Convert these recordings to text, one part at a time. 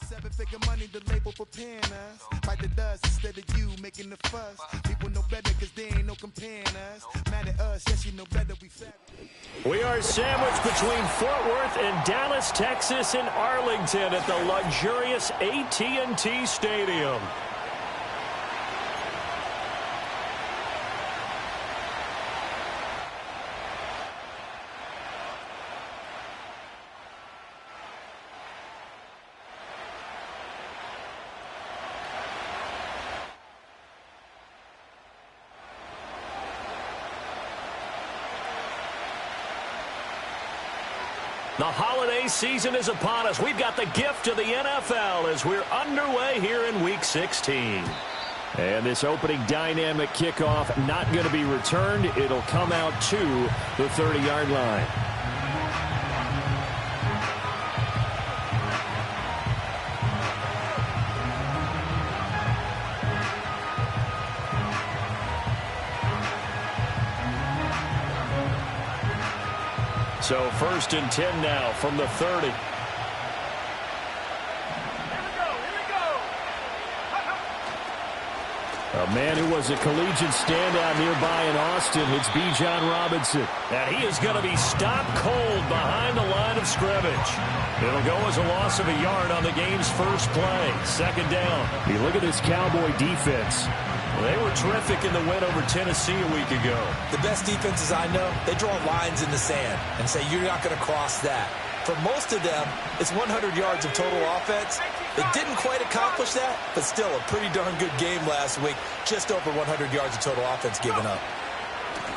Seven-figure money, the label preparing us. Bite the dust instead of you making the fuss. People know better because there ain't no comparing us. Mad at us, yes, you know better, we fat. We are sandwiched between Fort Worth and Dallas, Texas, and Arlington at the luxurious AT&T Stadium. The holiday season is upon us. We've got the gift of the NFL as we're underway here in Week 16. And this opening dynamic kickoff not going to be returned. It'll come out to the 30-yard line. So 1st and 10 now from the 30. A man who was a collegiate standout nearby in Austin, it's Bijan Robinson. And he is going to be stopped cold behind the line of scrimmage. It'll go as a loss of a yard on the game's first play. 2nd down. You look at this Cowboy defense. They were terrific in the win over Tennessee a week ago. The best defenses I know, they draw lines in the sand and say you're not going to cross that. For most of them, it's 100 yards of total offense. They didn't quite accomplish that, but still a pretty darn good game last week. Just over 100 yards of total offense given up.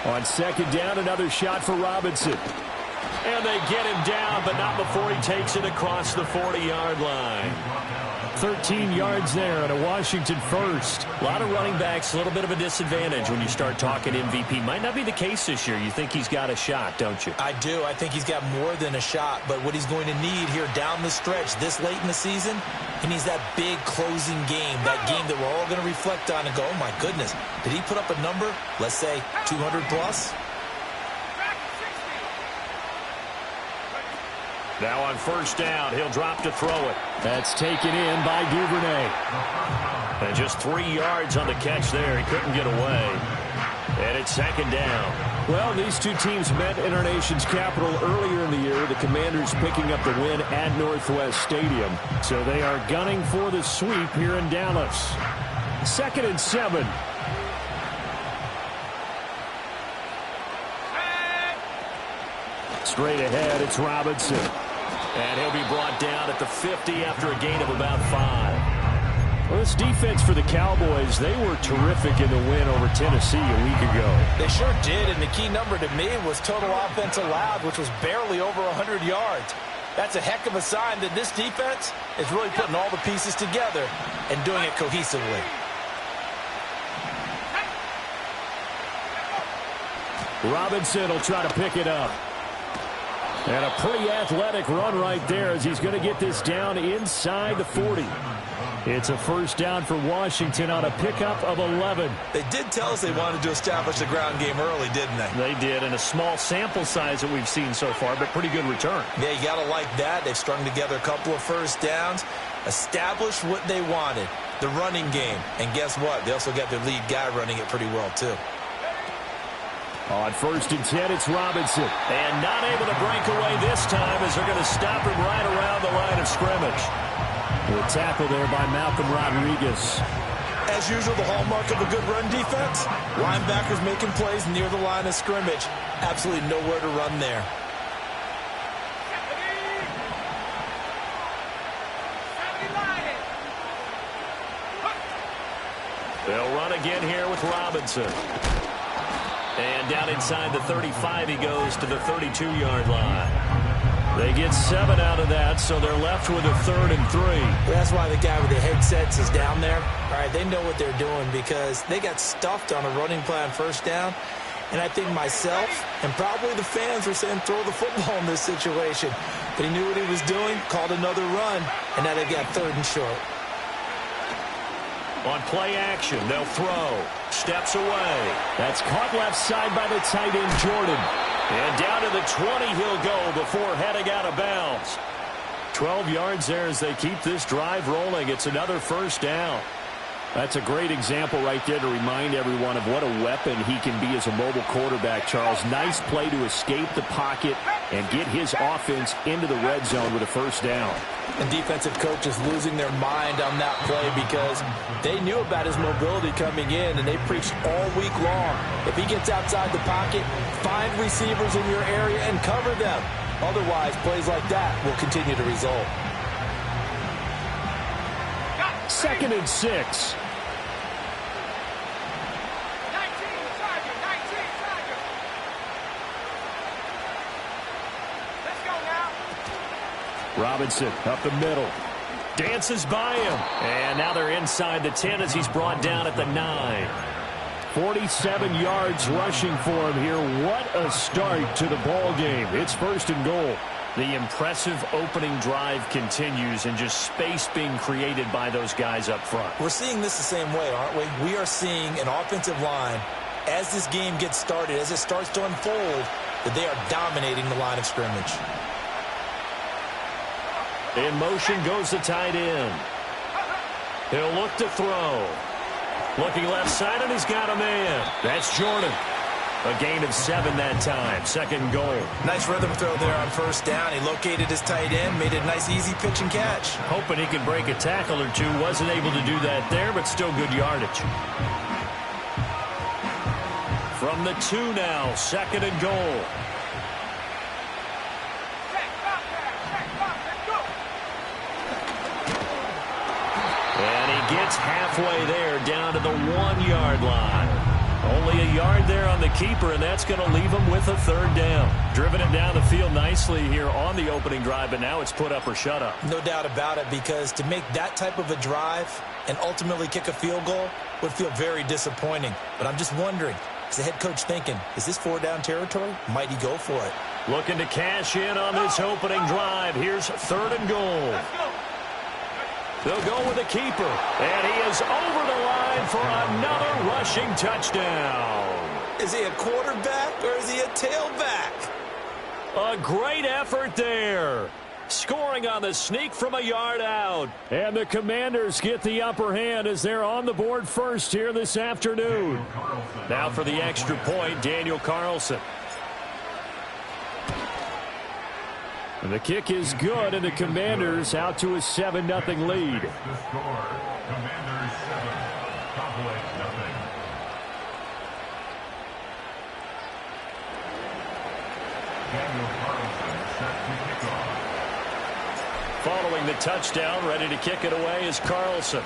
On 2nd down, another shot for Robinson. And they get him down, but not before he takes it across the 40-yard line. 13 yards there and a Washington first. A lot of running backs, a little bit of a disadvantage when you start talking MVP. Might not be the case this year. You think he's got a shot, don't you? I do. I think he's got more than a shot. But what he's going to need here down the stretch this late in the season, he needs that big closing game, that game that we're all going to reflect on and go, oh, my goodness, did he put up a number, let's say 200 plus? Now on 1st down, he'll drop to throw it. That's taken in by Duvernay. And just 3 yards on the catch there. He couldn't get away. And it's 2nd down. Well, these two teams met in our nation's capital earlier in the year. The Commanders picking up the win at Northwest Stadium. So they are gunning for the sweep here in Dallas. 2nd and 7. Straight ahead, it's Robinson. And he'll be brought down at the 50 after a gain of about 5. Well, this defense for the Cowboys, they were terrific in the win over Tennessee a week ago. They sure did, and the key number to me was total offense allowed, which was barely over 100 yards. That's a heck of a sign that this defense is really putting all the pieces together and doing it cohesively. Robinson will try to pick it up. And a pretty athletic run right there as he's going to get this down inside the 40. It's a 1st down for Washington on a pickup of 11. They did tell us they wanted to establish the ground game early, didn't they? They did, and a small sample size that we've seen so far, but pretty good return. Yeah, you got to like that. They've strung together a couple of 1st downs, established what they wanted, the running game. And guess what? They also got their lead guy running it pretty well, too. On 1st and 10, it's Robinson. And not able to break away this time as they're going to stop him right around the line of scrimmage. The tackle there by Malcolm Rodriguez. As usual, the hallmark of a good run defense, linebackers making plays near the line of scrimmage. Absolutely nowhere to run there. They'll run again here with Robinson. And down inside the 35, he goes to the 32-yard line. They get 7 out of that, so they're left with a 3rd and 3. That's why the guy with the headsets is down there. All right, they know what they're doing because they got stuffed on a running play on 1st down. And I think myself and probably the fans were saying throw the football in this situation. But he knew what he was doing, called another run, and now they got 3rd and short. On play action, they'll throw. Steps away. That's caught left side by the tight end, Jordan. And down to the 20 he'll go before heading out of bounds. 12 yards there as they keep this drive rolling. It's another first down. That's a great example right there to remind everyone of what a weapon he can be as a mobile quarterback, Charles. Nice play to escape the pocket and get his offense into the red zone with a first down. And defensive coaches losing their mind on that play because they knew about his mobility coming in, and they preached all week long. If he gets outside the pocket, find receivers in your area and cover them. Otherwise, plays like that will continue to result. 2nd and 6. Robinson up the middle. Dances by him. And now they're inside the 10 as he's brought down at the 9. 47 yards rushing for him here. What a start to the ball game. It's 1st and goal. The impressive opening drive continues and just space being created by those guys up front. We're seeing this the same way, aren't we? We are seeing an offensive line, as this game gets started, as it starts to unfold, that they are dominating the line of scrimmage. In motion goes the tight end. He'll look to throw. Looking left side, and he's got a man. That's Jordan. A gain of 7 that time. 2nd and goal. Nice rhythm throw there on first down. He located his tight end, made it a nice easy pitch and catch. Hoping he could break a tackle or two. Wasn't able to do that there, but still good yardage. From the 2 now, 2nd and goal. And he gets halfway there, down to the 1-yard line. Only a yard there on the keeper, and that's going to leave him with a 3rd down. Driven it down the field nicely here on the opening drive, but now it's put up or shut up. No doubt about it, because to make that type of a drive and ultimately kick a field goal would feel very disappointing. But I'm just wondering, is the head coach thinking, is this 4-down territory? Might he go for it? Looking to cash in on this opening drive. Here's 3rd and goal. They'll go with the keeper, and he is over the line for another rushing touchdown. Is he a quarterback or is he a tailback? A great effort there. Scoring on the sneak from a yard out. And the Commanders get the upper hand as they're on the board first here this afternoon. Now for the extra point, Daniel Carlson. And the kick is good, and the Commanders out to a 7-0 lead. Commanders 7, Cowboys 0. Daniel Carlson set to kick off. Following the touchdown, ready to kick it away is Carlson.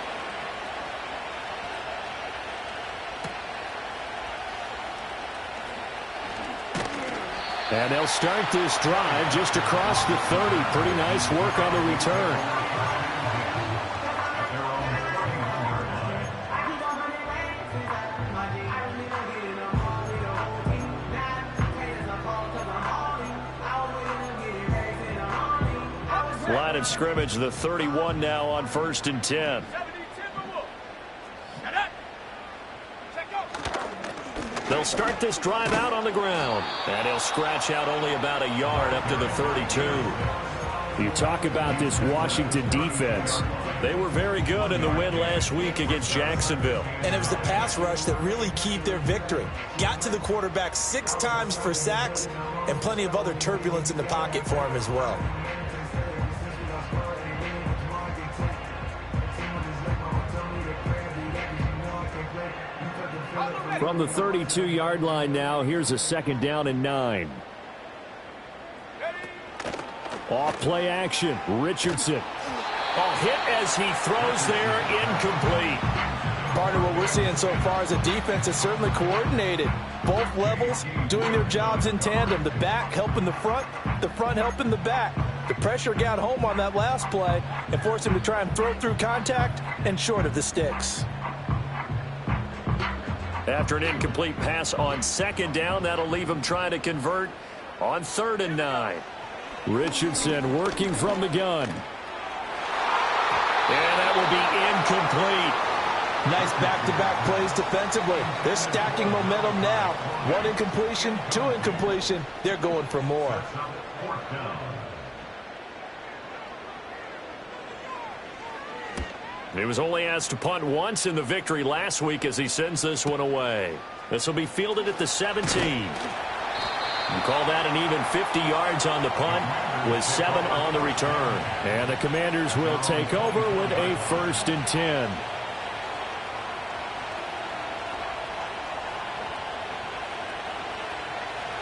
And they'll start this drive just across the 30. Pretty nice work on the return. Line of scrimmage, the 31 now on 1st and 10. They'll start this drive out on the ground. And he'll scratch out only about a yard up to the 32. You talk about this Washington defense. They were very good in the win last week against Jacksonville. And it was the pass rush that really keyed their victory. Got to the quarterback 6 times for sacks and plenty of other turbulence in the pocket for him as well. From the 32-yard line now, here's a 2nd down and 9. Off play action, Richardson. Oh, hit as he throws there, incomplete. Partner, what we're seeing so far is a defense that's certainly coordinated. Both levels doing their jobs in tandem. The back helping the front helping the back. The pressure got home on that last play and forced him to try and throw through contact and short of the sticks. After an incomplete pass on 2nd down, that'll leave him trying to convert on 3rd and 9. Richardson working from the gun. And that will be incomplete. Nice back-to-back plays defensively. They're stacking momentum now. 1 incompletion, 2 incompletion. They're going for more. He was only asked to punt once in the victory last week as he sends this one away. This will be fielded at the 17. You call that an even 50 yards on the punt with 7 on the return. And the Commanders will take over with a 1st and 10.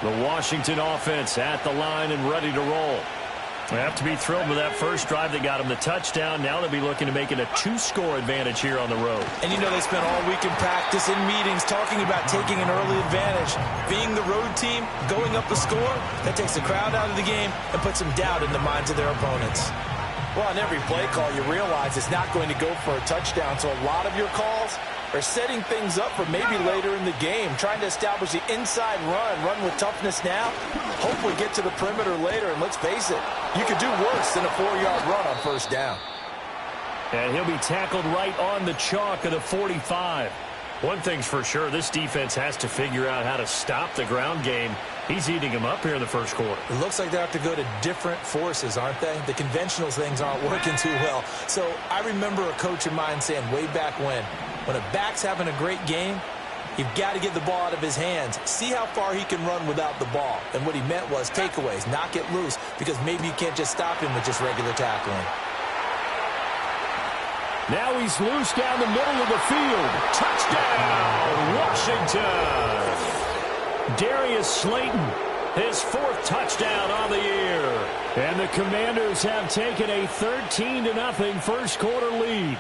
The Washington offense at the line and ready to roll. They have to be thrilled with that first drive that got them the touchdown. Now they'll be looking to make it a 2-score advantage here on the road. And you know they spent all week in practice and meetings talking about taking an early advantage. Being the road team, going up the score, that takes the crowd out of the game and puts some doubt in the minds of their opponents. Well, on every play call, you realize it's not going to go for a touchdown, so a lot of your calls are setting things up for maybe later in the game, trying to establish the inside run with toughness now, hopefully get to the perimeter later, and let's face it, you could do worse than a 4-yard run on first down. And he'll be tackled right on the chalk of the 45. One thing's for sure, this defense has to figure out how to stop the ground game. He's eating them up here in the first quarter. It looks like they have to go to different forces, aren't they? The conventional things aren't working too well. So I remember a coach of mine saying way back when a back's having a great game, you've got to get the ball out of his hands. See how far he can run without the ball. And what he meant was takeaways, knock it loose, because maybe you can't just stop him with just regular tackling. Now he's loose down the middle of the field. Touchdown, Washington! Darius Slayton, his 4th touchdown on the year. And the Commanders have taken a 13-0 first quarter lead.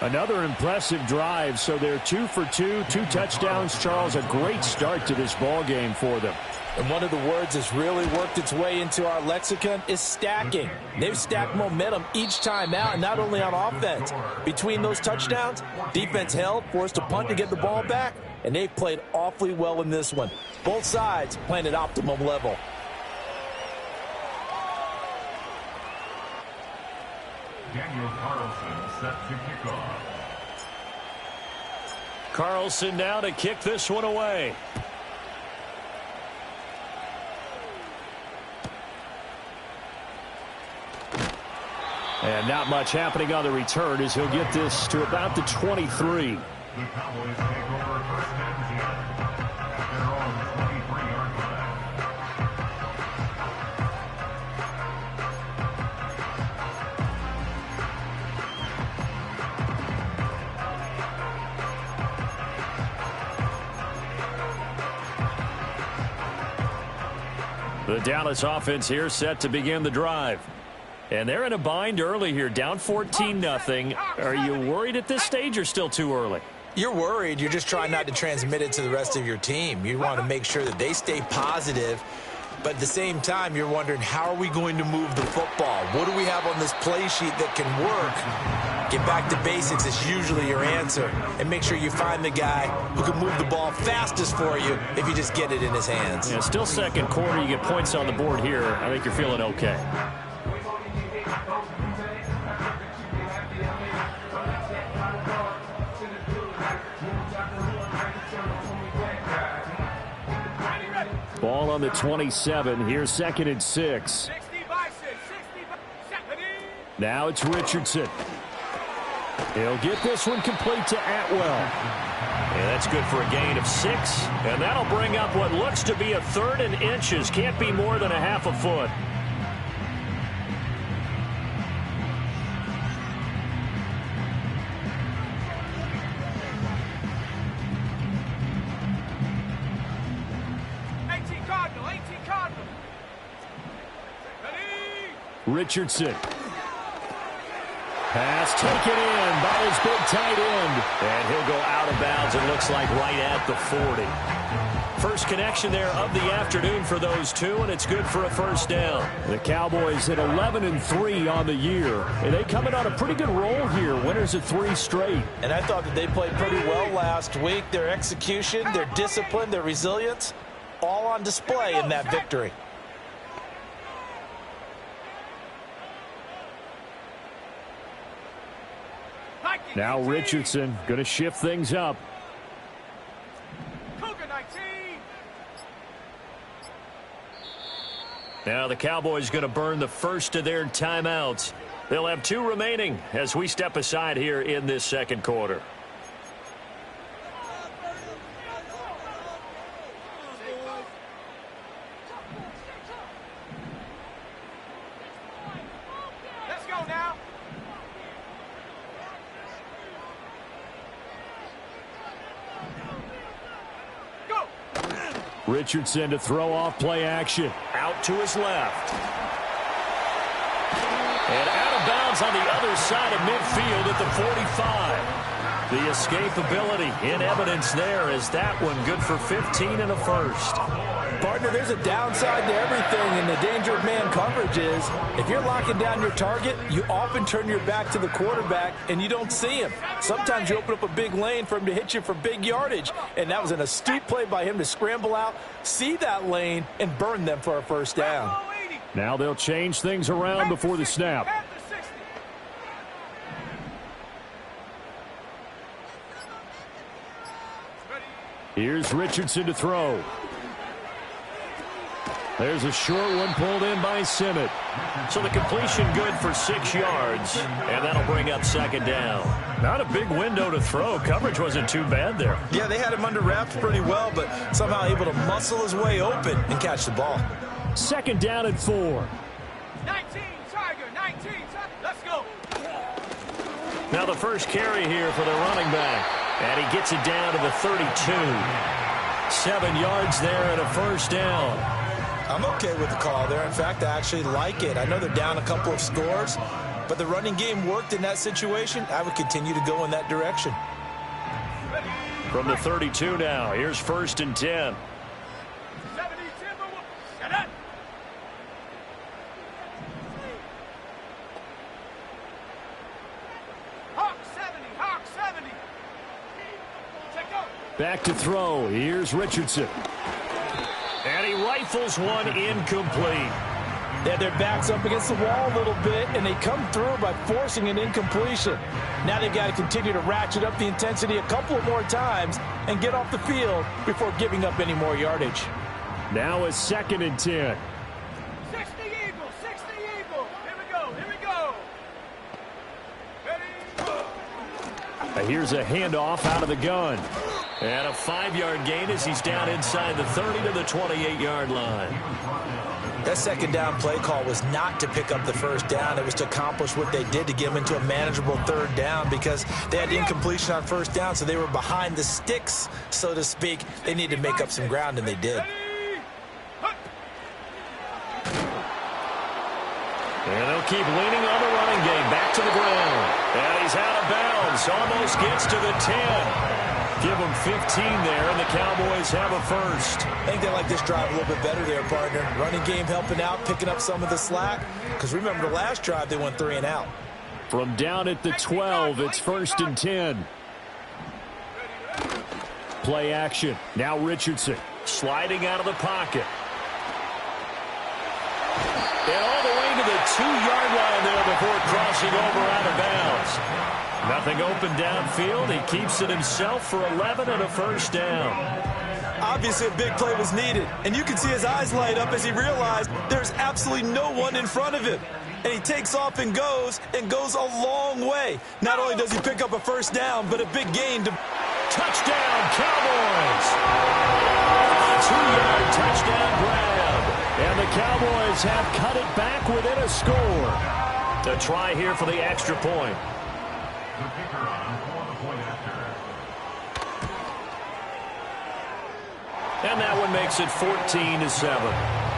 Another impressive drive, so they're 2 for 2, 2 touchdowns. Charles, a great start to this ball game for them. And one of the words that's really worked its way into our lexicon is stacking. They've stacked momentum each time out, and not only on offense. Between those touchdowns, defense held, forced a punt to get the ball back, and they've played awfully well in this one. Both sides playing at optimum level. Daniel Carlson set to kick off. Carlson now to kick this one away. And not much happening on the return as he'll get this to about the 23. The Cowboys take over 1st and 10 at their own 23-yard line. The Dallas offense here set to begin the drive. And they're in a bind early here, down 14-0. Are you worried at this stage or still too early? You're worried. You're just trying not to transmit it to the rest of your team. You want to make sure that they stay positive. But at the same time, you're wondering, how are we going to move the football? What do we have on this play sheet that can work? Get back to basics is usually your answer. And make sure you find the guy who can move the ball fastest for you if you just get it in his hands. Yeah, still second quarter. You get points on the board here. I think you're feeling okay. Ball on the 27. Here's 2nd and 6. Now it's Richardson. He'll get this one complete to Atwell. And that's good for a gain of 6. And that'll bring up what looks to be a 3rd and inches. Can't be more than a half a foot. Richardson. Pass taken in by his big tight end. And he'll go out of bounds, it looks like, right at the 40. First connection there of the afternoon for those two, and it's good for a 1st down. The Cowboys at 11-3 on the year. And they come in on a pretty good roll here, winners of 3 straight. And I thought that they played pretty well last week. Their execution, their discipline, their resilience, all on display in that victory. Now Richardson going to shift things up. Now the Cowboys going to burn the first of their timeouts. They'll have 2 remaining as we step aside here in this second quarter. Let's go now. Go. Richardson to throw off play action. Out to his left. And out of bounds on the other side of midfield at the 45. The escapability in evidence there as that one good for 15 and a first. Partner, there's a downside to everything, and the danger of man coverage is if you're locking down your target, you often turn your back to the quarterback and you don't see him. Sometimes you open up a big lane for him to hit you for big yardage, and that was an astute play by him to scramble out, see that lane, and burn them for a first down. Now they'll change things around before the snap. Here's Richardson to throw. There's a short one pulled in by Simmett. So the completion good for 6 yards, and that'll bring up second down. Not a big window to throw. Coverage wasn't too bad there. Yeah, they had him under wraps pretty well, but somehow able to muscle his way open and catch the ball. Second down and 4. 19, Tiger, 19, let's go. Now the first carry here for the running back, and he gets it down to the 32. 7 yards there and a first down. I'm okay with the call there. In fact, I actually like it. I know they're down a couple of scores, but the running game worked in that situation. I would continue to go in that direction. From the 32 now, here's 1st and 10. 70, get it. Hawk 70. Take go. Back to throw. Here's Richardson. And he rifles one incomplete. They had their backs up against the wall a little bit, and they come through by forcing an incompletion. Now they've got to continue to ratchet up the intensity a couple of more times and get off the field before giving up any more yardage. Now a 2nd and 10. 60 Eagles. Here we go. Ready? Here's a handoff out of the gun. And a 5-yard gain as he's down inside the 30 to the 28-yard line. That second down play call was not to pick up the first down. It was to accomplish what they did to get them into a manageable 3rd down because they had incompletion on 1st down, so they were behind the sticks, so to speak. They needed to make up some ground, and they did. And they'll keep leaning on the running game. Back to the ground. And he's out of bounds. Almost gets to the 10. Give them 15 there, and the Cowboys have a first. I think they like this drive a little bit better there, partner. Running game helping out, picking up some of the slack. Because remember the last drive, they went 3 and out. From down at the 12, it's 1st and 10. Play action. Now Richardson sliding out of the pocket. And all the way to the 2-yard line there before crossing over out of bounds. Nothing open downfield. He keeps it himself for 11 and a first down. Obviously, a big play was needed, and you can see his eyes light up as he realized there's absolutely no one in front of him. And he takes off and goes a long way. Not only does he pick up a first down, but a big gain to... Touchdown, Cowboys! 2-yard touchdown grab. And the Cowboys have cut it back within a score. A try here for the extra point. And that one makes it 14-7.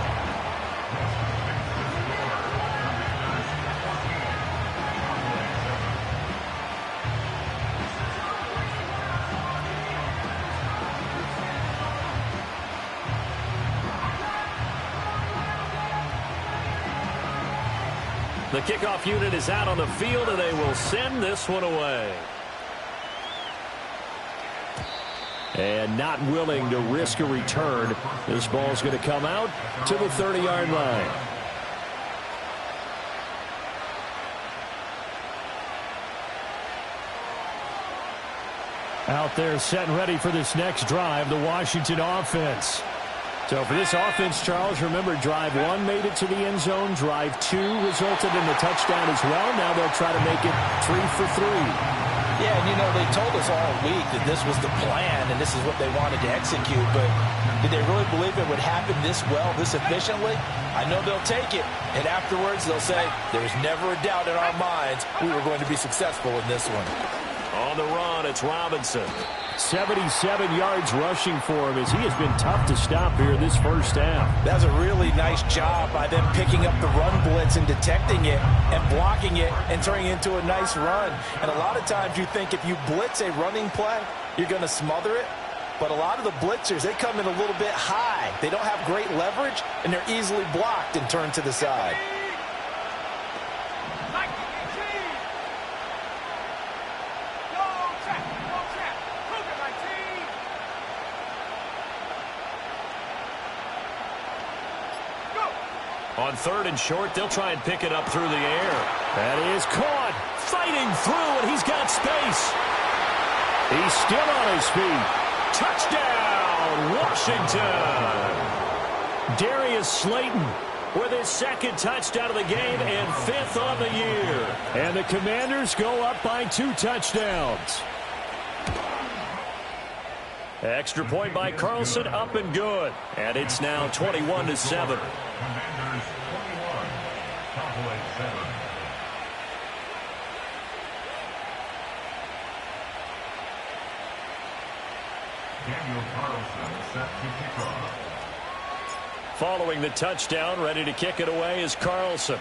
The kickoff unit is out on the field, and they will send this one away. And not willing to risk a return. This ball's going to come out to the 30-yard line. Out there set and ready for this next drive, the Washington offense. So for this offense, Charles, remember, drive 1 made it to the end zone. Drive 2 resulted in the touchdown as well. Now they'll try to make it 3 for 3. Yeah, and they told us all week that this was the plan and this is what they wanted to execute, but did they really believe it would happen this well, this efficiently? I know they'll take it, and afterwards they'll say, there's never a doubt in our minds we were going to be successful in this one. On the run, it's Robinson. 77 yards rushing for him as he has been tough to stop here this first half. That's a really nice job by them picking up the run blitz and detecting it and blocking it and turning it into a nice run. And a lot of times you think if you blitz a running play, you're going to smother it. But a lot of the blitzers, they come in a little bit high. They don't have great leverage, and they're easily blocked and turned to the side. On 3rd and short, they'll try and pick it up through the air. That is caught, fighting through, and he's got space. He's still on his feet. Touchdown, Washington. Darius Slayton with his 2nd touchdown of the game and 5th on the year. And the Commanders go up by 2 touchdowns. Extra point by Carlson, up and good. And it's now 21-7. Commanders 21, Cowboys 7. Daniel Carlson set to kick off. Following the touchdown, ready to kick it away is Carlson.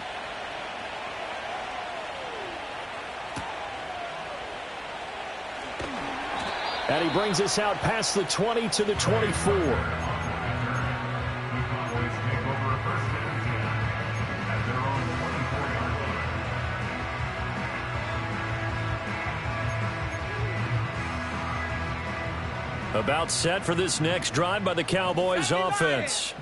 And he brings us out past the 20 to the 24. The Cowboys take over 1st and 10 at their own 24-yard line. About set for this next drive by the Cowboys offense.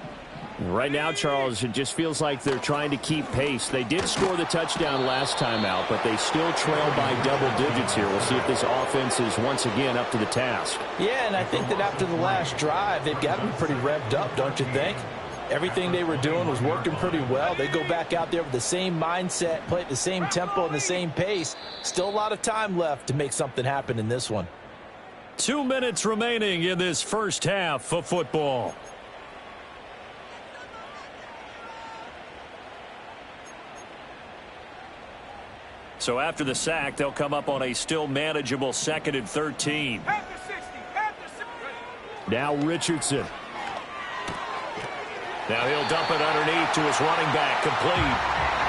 Right now, Charles, it just feels like they're trying to keep pace. They did score the touchdown last time out, but they still trail by double digits here. We'll see if this offense is once again up to the task. Yeah, and I think that after the last drive, they've got to be pretty revved up, don't you think? Everything they were doing was working pretty well. They go back out there with the same mindset, play at the same tempo and the same pace. Still a lot of time left to make something happen in this one. 2 minutes remaining in this first half of football. So after the sack, they'll come up on a still manageable 2nd and 13. Now Richardson. Now he'll dump it underneath to his running back, complete.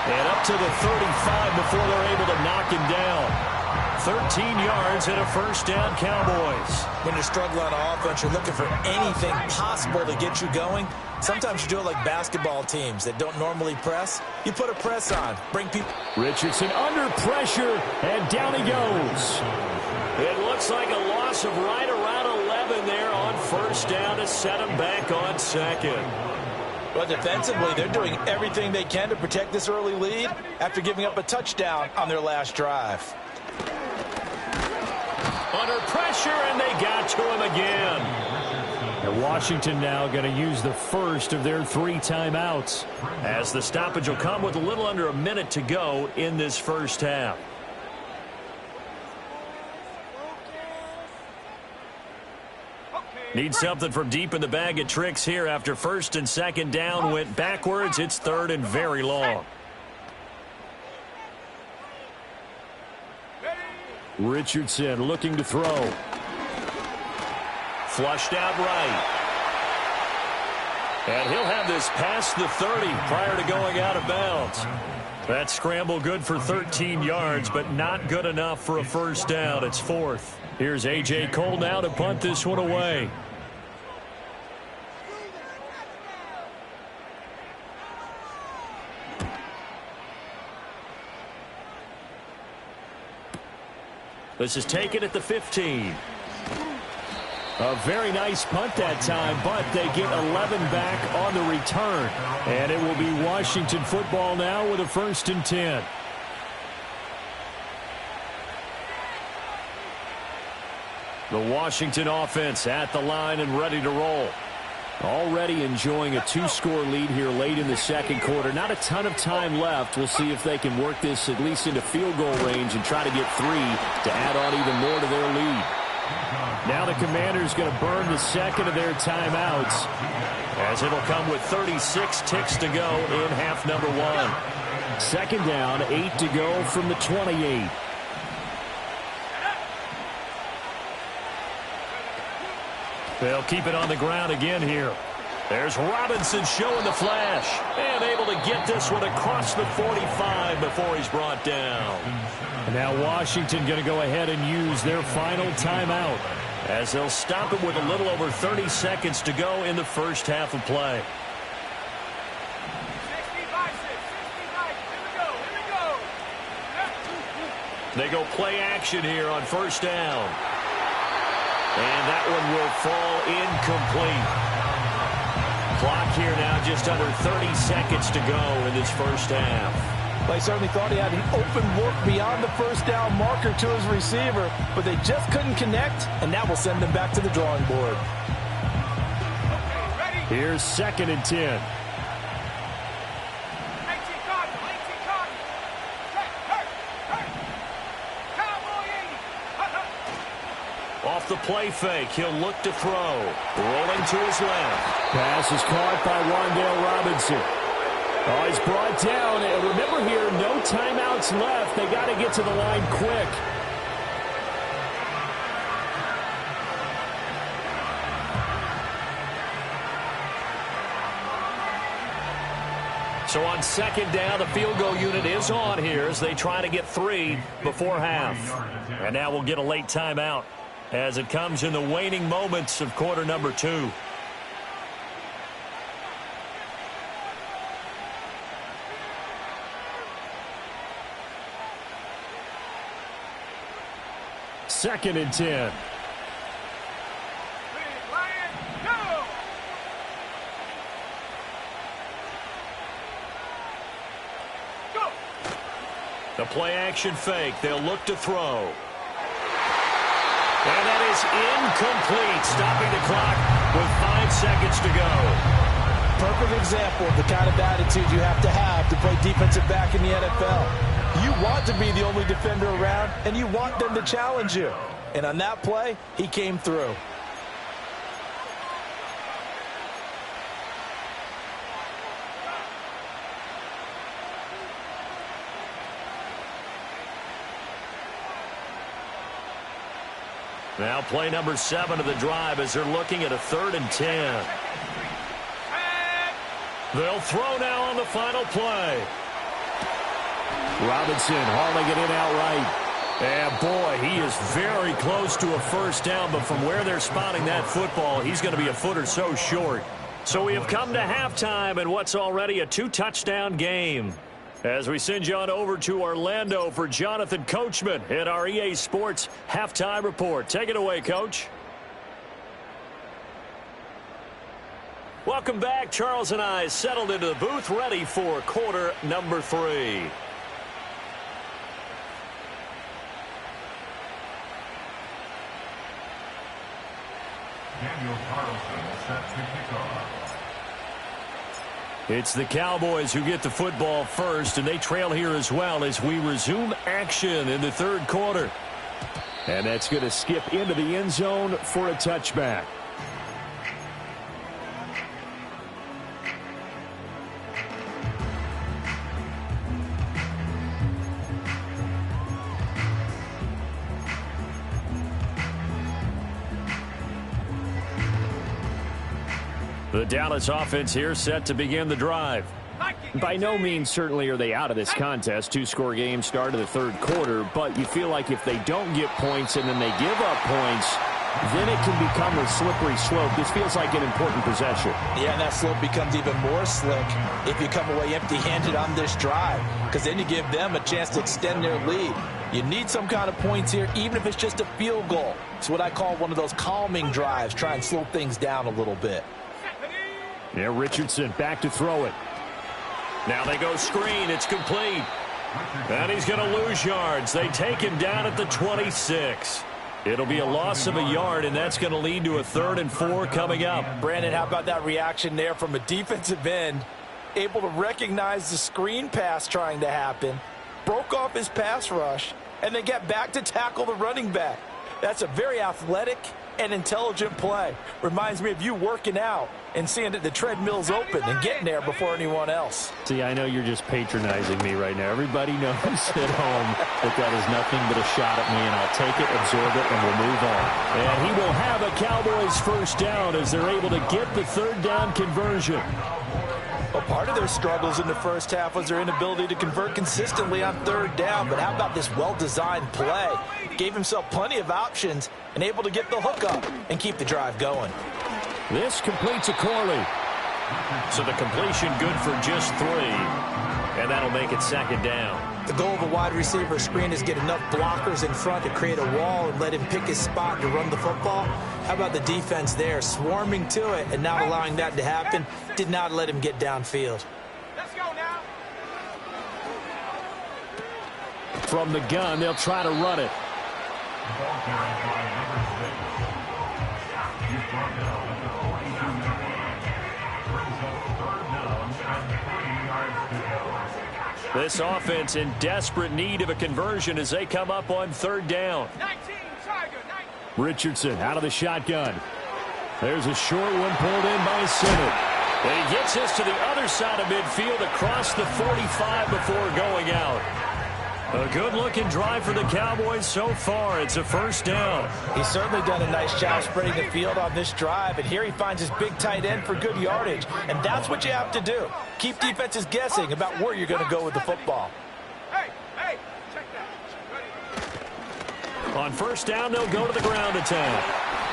And up to the 35 before they're able to knock him down. 13 yards and a first down, Cowboys. When you're struggling on offense, you're looking for anything possible to get you going. Sometimes you do it like basketball teams that don't normally press. You put a press on, bring people. Richardson under pressure, and down he goes. It looks like a loss of right around 11 there on first down to set him back on 2nd. But defensively, they're doing everything they can to protect this early lead after giving up a touchdown on their last drive. Under pressure, and they got to him again. And Washington now going to use the first of their 3 timeouts, as the stoppage will come with a little under a minute to go in this first half. Need something from deep in the bag of tricks here after 1st and 2nd down went backwards. It's 3rd and very long. Richardson looking to throw. Flushed out right. And he'll have this past the 30 prior to going out of bounds. That scramble good for 13 yards, but not good enough for a first down. It's 4th. Here's A.J. Cole now to punt this one away. This is taken at the 15. A very nice punt that time, but they get 11 back on the return. And it will be Washington football now with a 1st and 10. The Washington offense at the line and ready to roll. Already enjoying a 2-score lead here late in the second quarter. Not a ton of time left. We'll see if they can work this at least into field goal range and try to get 3 to add on even more to their lead. Now the Commanders going to burn the second of their timeouts, as it'll come with 36 ticks to go in half number 1. Second down, 8 to go from the 28. They'll keep it on the ground again here. There's Robinson showing the flash, and able to get this one across the 45 before he's brought down. And now Washington going to go ahead and use their final timeout, as they'll stop it with a little over 30 seconds to go in the first half of play. 65, 6, here we go. They go play action here on first down. And that one will fall incomplete. Clock here now just under 30 seconds to go in this first half. Well, he certainly thought he had an open look beyond the first down marker to his receiver, but they just couldn't connect, and that will send them back to the drawing board. Okay, ready? Here's 2nd and 10. Off the play fake, he'll look to throw. Rolling to his left. Pass is caught by Wan'Dale Robinson. Oh, he's brought down. And remember here, no timeouts left. They got to get to the line quick. So on second down, the field goal unit is on here as they try to get 3 before half. And now we'll get a late timeout as it comes in the waning moments of quarter number 2. Second and 10. The play action fake. They'll look to throw. And that is incomplete, stopping the clock with 5 seconds to go. Perfect example of the kind of attitude you have to play defensive back in the NFL. You want to be the only defender around, and you want them to challenge you. And on that play, he came through. Now play number 7 of the drive as they're looking at a 3rd and 10. They'll throw now on the final play. Robinson hauling it in outright. And boy, he is very close to a first down, but from where they're spotting that football, he's going to be a foot or so short. So we have come to halftime in what's already a 2-touchdown game. As we send you on over to Orlando for Jonathan Coachman at our EA Sports Halftime Report. Take it away, Coach. Welcome back. Charles and I settled into the booth, ready for quarter number 3. Daniel Carlson set to kick off. It's the Cowboys who get the football first, and they trail here as well as we resume action in the 3rd quarter. And that's going to skip into the end zone for a touchback. The Dallas offense here set to begin the drive. By no means certainly are they out of this contest. 2-score game start of the 3rd quarter, but you feel like if they don't get points and then they give up points, then it can become a slippery slope. This feels like an important possession. Yeah, and that slope becomes even more slick if you come away empty-handed on this drive, because then you give them a chance to extend their lead. You need some kind of points here, even if it's just a field goal. It's what I call one of those calming drives, try and slow things down a little bit. Yeah, Richardson back to throw it. Now they go screen. It's complete. And he's going to lose yards. They take him down at the 26. It'll be a loss of a yard, and that's going to lead to a 3rd and 4 coming up. Brandon, how about that reaction there from a defensive end? Able to recognize the screen pass trying to happen, broke off his pass rush, and then get back to tackle the running back. That's a very athletic and intelligent play. Reminds me of you working out and seeing that the treadmill's open and getting there before anyone else. See, I know you're just patronizing me right now. Everybody knows at home that is nothing but a shot at me, and I'll take it, absorb it, and we'll move on. And he will have a Cowboys 1st down as they're able to get the 3rd down conversion. Well, part of their struggles in the first half was their inability to convert consistently on 3rd down. But how about this well-designed play? Gave himself plenty of options and able to get the hook up and keep the drive going. This completes a Corley. So the completion good for just 3. And that'll make it 2nd down. The goal of a wide receiver screen is get enough blockers in front to create a wall and let him pick his spot to run the football. How about the defense there, swarming to it and not allowing that to happen? Did not let him get downfield. Let's go now. From the gun, they'll try to run it. Ball carried by number 6. He's brought down at the 42-yard line. Brings up 3rd down and 3 yards to go. This offense in desperate need of a conversion as they come up on 3rd down. 19, Tiger, 19. Richardson out of the shotgun. There's a short one pulled in by Simmons. And he gets us to the other side of midfield across the 45 before going out. A good-looking drive for the Cowboys so far. It's a 1st down. He's certainly done a nice job spreading the field on this drive, and here he finds his big tight end for good yardage. And that's what you have to do. Keep defenses guessing about where you're going to go with the football. Hey, check that. On 1st down, they'll go to the ground attack.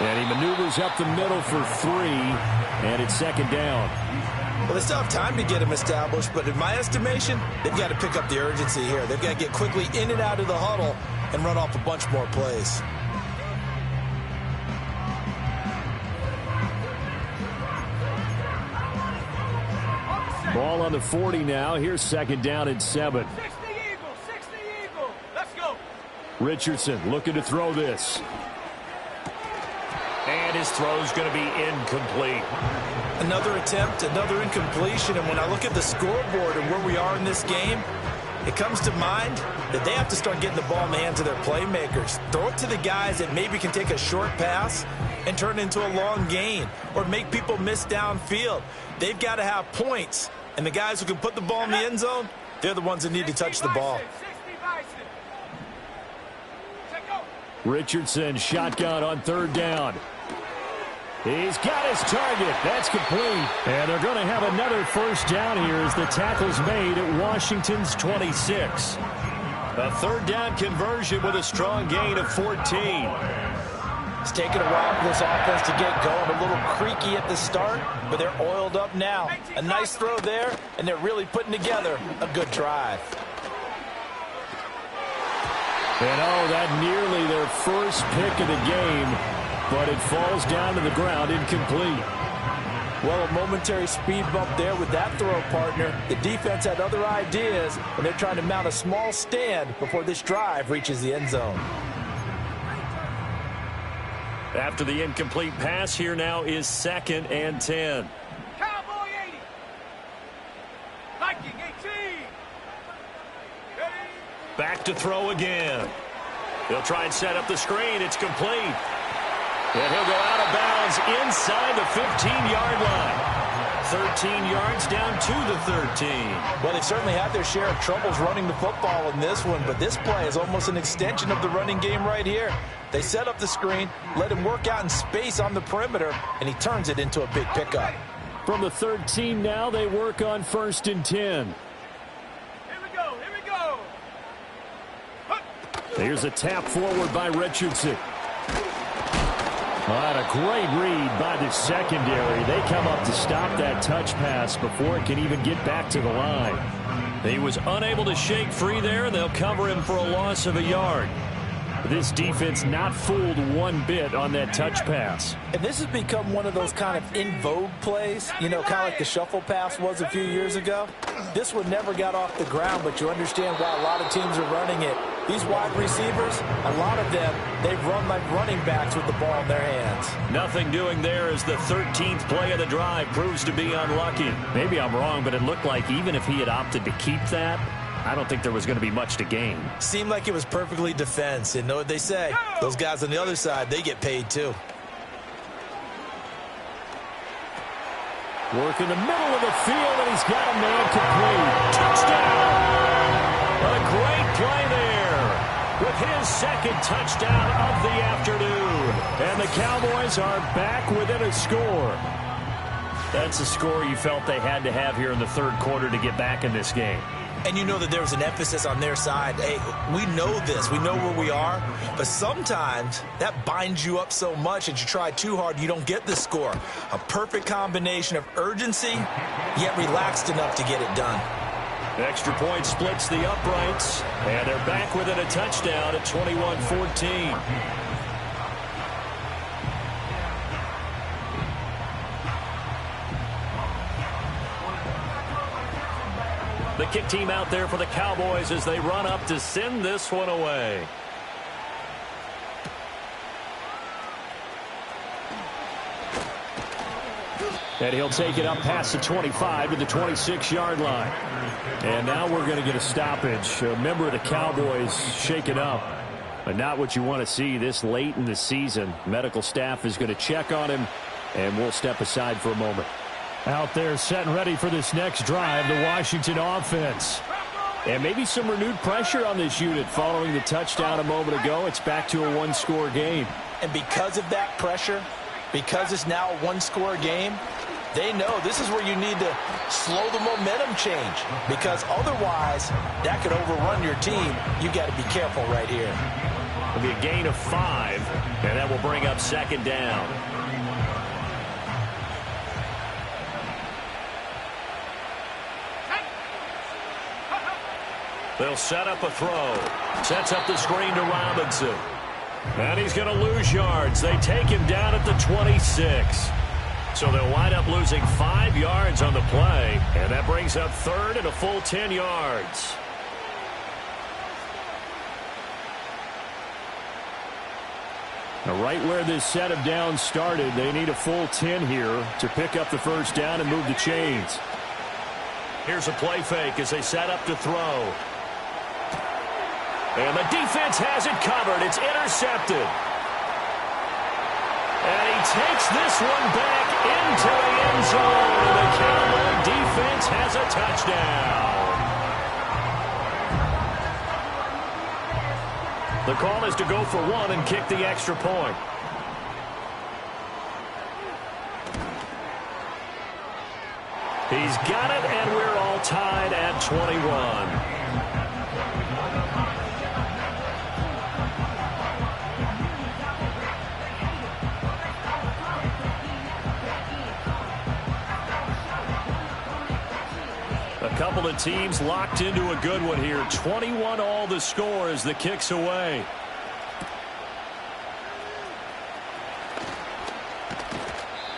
And he maneuvers up the middle for 3, and it's 2nd down. Well, they still have time to get him established, but in my estimation, they've got to pick up the urgency here. They've got to get quickly in and out of the huddle and run off a bunch more plays. Ball on the 40 now. Here's 2nd down and 7. 60 Eagle. Let's go. Richardson looking to throw this. And his throw's going to be incomplete. Another attempt, another incompletion, and when I look at the scoreboard and where we are in this game, it comes to mind that they have to start getting the ball in the hands of their playmakers. Throw it to the guys that maybe can take a short pass and turn it into a long gain or make people miss downfield. They've got to have points, and the guys who can put the ball in the end zone, they're the ones that need to touch the ball. 60 Bison. Check go. Richardson shotgun on 3rd down. He's got his target. That's complete. And they're going to have another 1st down here as the tackle's made at Washington's 26. A 3rd down conversion with a strong gain of 14. It's taken a while for this offense to get going. A little creaky at the start, but they're oiled up now. A nice throw there, and they're really putting together a good drive. And that nearly their first pick of the game. But it falls down to the ground incomplete. Well, a momentary speed bump there with that throw partner. The defense had other ideas, and they're trying to mount a small stand before this drive reaches the end zone. After the incomplete pass, here now is 2nd and 10. Cowboy 80. Viking 18. Ready? Back to throw again. They'll try and set up the screen. It's complete. And he'll go out of bounds inside the 15-yard line. 13 yards down to the 13. Well, they certainly had their share of troubles running the football in this one, but this play is almost an extension of the running game right here. They set up the screen, let him work out in space on the perimeter, and he turns it into a big pickup. From the 13 now, they work on 1st and 10. Here we go. Here's a tap forward by Richardson. And a great read by the secondary. They come up to stop that touch pass before it can even get back to the line. He was unable to shake free there, and they'll cover him for a loss of a yard. This defense not fooled one bit on that touch pass. And this has become one of those kind of in vogue plays, kind of like the shuffle pass was a few years ago. This one never got off the ground, but you understand why a lot of teams are running it. These wide receivers, a lot of them, they run like running backs with the ball in their hands. Nothing doing there as the 13th play of the drive proves to be unlucky. Maybe I'm wrong, but it looked like even if he had opted to keep that, I don't think there was going to be much to gain. Seemed like it was perfectly defense. And know what they say? Those guys on the other side, they get paid too. Work in the middle of the field, and he's got a man complete. Touchdown! What a great play there with his second touchdown of the afternoon. And the Cowboys are back within a score. That's a score you felt they had to have here in the third quarter to get back in this game. And you know that there was an emphasis on their side. Hey, we know this. We know where we are. But sometimes that binds you up so much that you try too hard, you don't get the score. A perfect combination of urgency, yet relaxed enough to get it done. Extra point splits the uprights, and they're back within a touchdown at 21-14. The kick team out there for the Cowboys as they run up to send this one away. And he'll take it up past the 25 to the 26-yard line. And now we're going to get a stoppage. A member of the Cowboys shaken up. But not what you want to see this late in the season. Medical staff is going to check on him, and we'll step aside for a moment. Out there set and ready for this next drive, the Washington offense. And maybe some renewed pressure on this unit following the touchdown a moment ago. It's back to a one-score game. And because of that pressure, because it's now a one-score game, they know this is where you need to slow the momentum change. Because otherwise, that could overrun your team. You got to be careful right here. It'll be a gain of 5, and that will bring up second down. They'll set up a throw. Sets up the screen to Robinson. And he's going to lose yards. They take him down at the 26. So they'll wind up losing 5 yards on the play. And that brings up third and a full 10 yards. Now right where this set of downs started, they need a full 10 here to pick up the first down and move the chains. Here's a play fake as they set up to throw. And the defense has it covered. It's intercepted. And he takes this one back into the end zone. And the Cowboy defense has a touchdown. The call is to go for one and kick the extra point. He's got it, and we're all tied at 21. A couple of teams locked into a good one here. 21 all the score as the kick's away.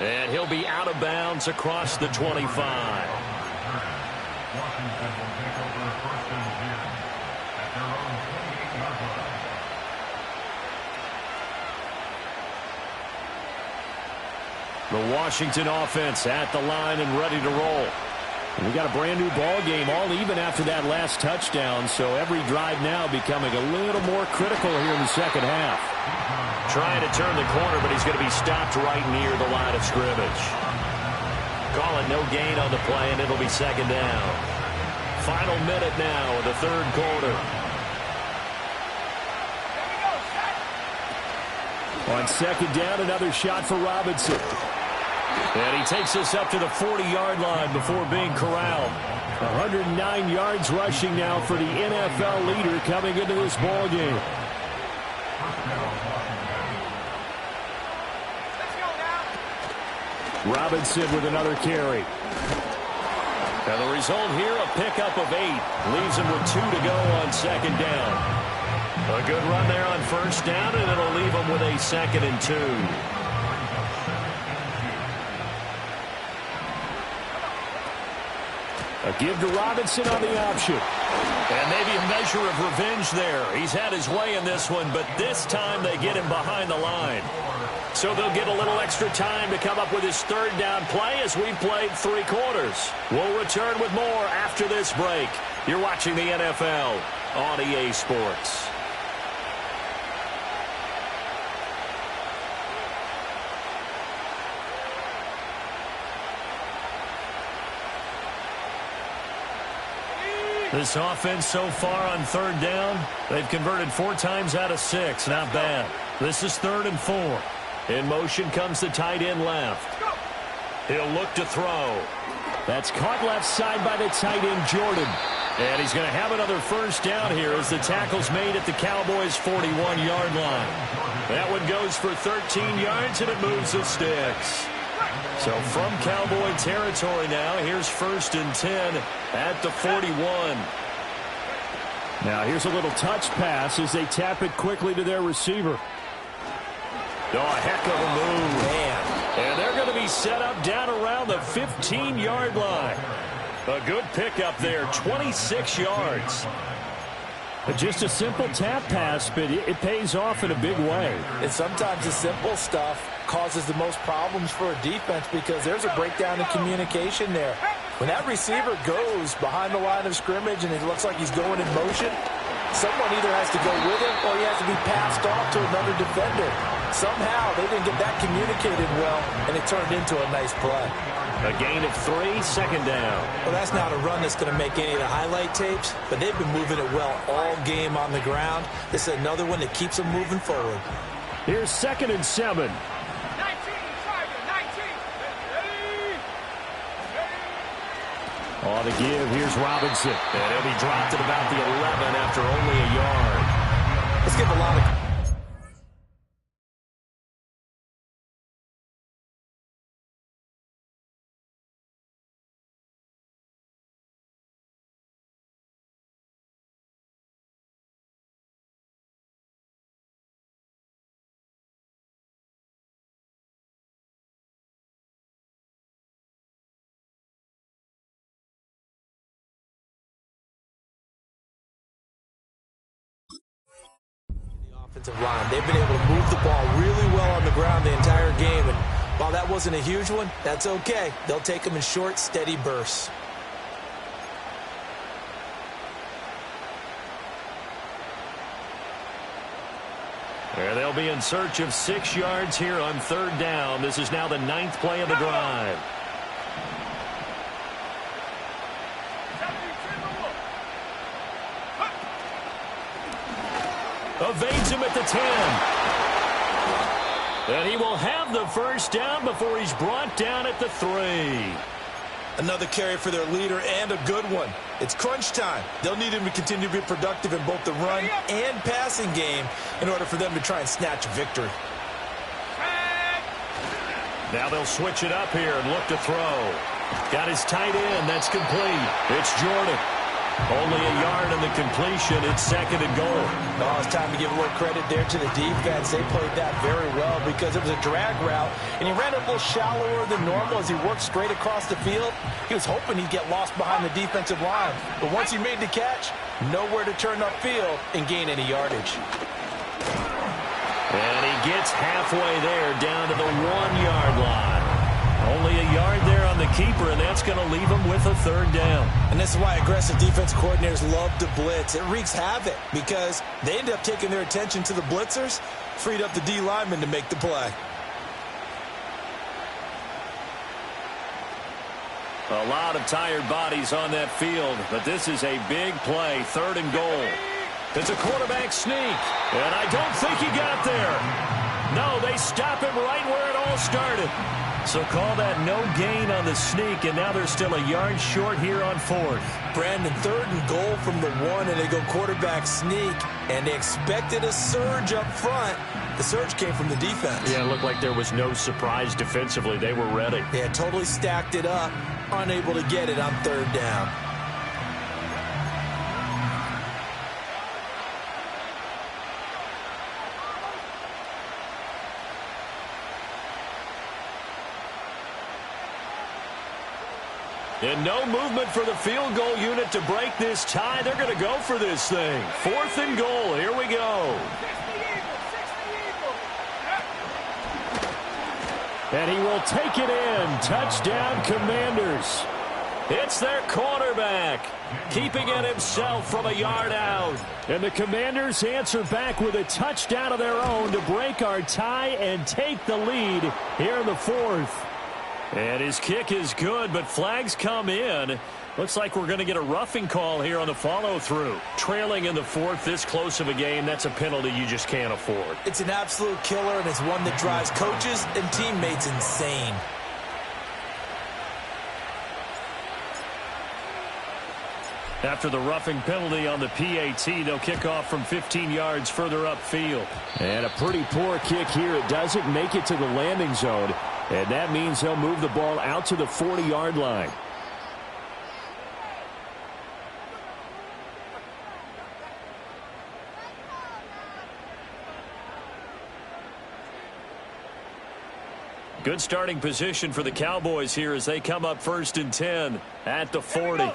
And he'll be out of bounds across the 25. The Washington offense at the line and ready to roll. And we got a brand new ball game, all even after that last touchdown. So every drive now becoming a little more critical here in the second half. Trying to turn the corner, but he's going to be stopped right near the line of scrimmage. Call it no gain on the play, and it'll be second down. Final minute now of the third quarter. On second down, another shot for Robinson. And he takes us up to the 40-yard line before being corralled. 109 yards rushing now for the NFL leader coming into this ball game. Robinson with another carry. And the result here, a pickup of 8. Leaves him with 2 to go on second down. A good run there on first down, and it'll leave him with a 2nd and 2. A give to Robinson on the option. And maybe a measure measure of revenge there. He's had his way in this one, but this time they get him behind the line. So they'll get a little extra time to come up with his third down play as we've played 3 quarters. We'll return with more after this break. You're watching the NFL on EA Sports. This offense so far on third down, they've converted 4 times out of 6. Not bad. This is 3rd and 4. In motion comes the tight end left. He'll look to throw. That's caught left side by the tight end, Jordan. And he's going to have another first down here as the tackle's made at the Cowboys' 41-yard line. That one goes for 13 yards, and it moves the sticks. So from Cowboy territory now, here's 1st and 10 at the 41. Now here's a little touch pass as they tap it quickly to their receiver. Oh, a heck of a move. Man. And they're going to be set up down around the 15-yard line. A good pickup there, 26 yards. Just a simple tap pass, but it pays off in a big way. And sometimes the simple stuff causes the most problems for a defense because there's a breakdown in communication there. When that receiver goes behind the line of scrimmage and it looks like he's going in motion, someone either has to go with him or he has to be passed off to another defender. Somehow they didn't get that communicated well, and it turned into a nice play. A gain of 3, 2nd down. Well, that's not a run that's going to make any of the highlight tapes, but they've been moving it well all game on the ground. This is another one that keeps them moving forward. Here's 2nd and 7. 19, Tiger, 19. On the give, here's Robinson. And he'll be dropped at about the 11 after only a yard. Let's give a lot of... offensive line. They've been able to move the ball really well on the ground the entire game, and while that wasn't a huge one, that's okay. They'll take them in short, steady bursts. There they'll be in search of 6 yards here on 3rd down. This is now the 9th play of the drive. Evades him at the 10. And he will have the first down before he's brought down at the 3. Another carry for their leader and a good one. It's crunch time. They'll need him to continue to be productive in both the run and passing game in order for them to try and snatch a victory. Now they'll switch it up here and look to throw. Got his tight end. That's complete. It's Jordan. Only a yard in the completion. It's 2nd and goal. Oh, it's time to give a little credit there to the defense. They played that very well because it was a drag route, and he ran it a little shallower than normal as he worked straight across the field. He was hoping he'd get lost behind the defensive line, but once he made the catch, nowhere to turn upfield and gain any yardage. And he gets halfway there down to the 1-yard line. Only a yard there on the keeper, and that's going to leave him with a 3rd down. And this is why aggressive defense coordinators love to blitz. It wreaks havoc because they end up taking their attention to the blitzers, freed up the D lineman to make the play. A lot of tired bodies on that field, but this is a big play, 3rd and goal. It's a quarterback sneak, and I don't think he got there. No, they stop him right where it all started. So call that no gain on the sneak, and now they're still a yard short here on 4th. Brandon, 3rd and goal from the 1, and they go quarterback sneak, and they expected a surge up front. The surge came from the defense. Yeah, it looked like there was no surprise defensively. They were ready. Yeah, totally stacked it up, unable to get it on 3rd down. And no movement for the field goal unit to break this tie. They're going to go for this thing. 4th and goal. Here we go. And he will take it in. Touchdown, Commanders. It's their quarterback, keeping it himself from a yard out. And the Commanders answer back with a touchdown of their own to break our tie and take the lead here in the 4th. And his kick is good, but flags come in. Looks like we're going to get a roughing call here on the follow-through. Trailing in the 4th, this close of a game, that's a penalty you just can't afford. It's an absolute killer, and it's one that drives coaches and teammates insane. After the roughing penalty on the PAT, they'll kick off from 15 yards further upfield. And a pretty poor kick here. It doesn't make it to the landing zone. And that means they'll move the ball out to the 40-yard line. Good starting position for the Cowboys here as they come up 1st and 10 at the 40.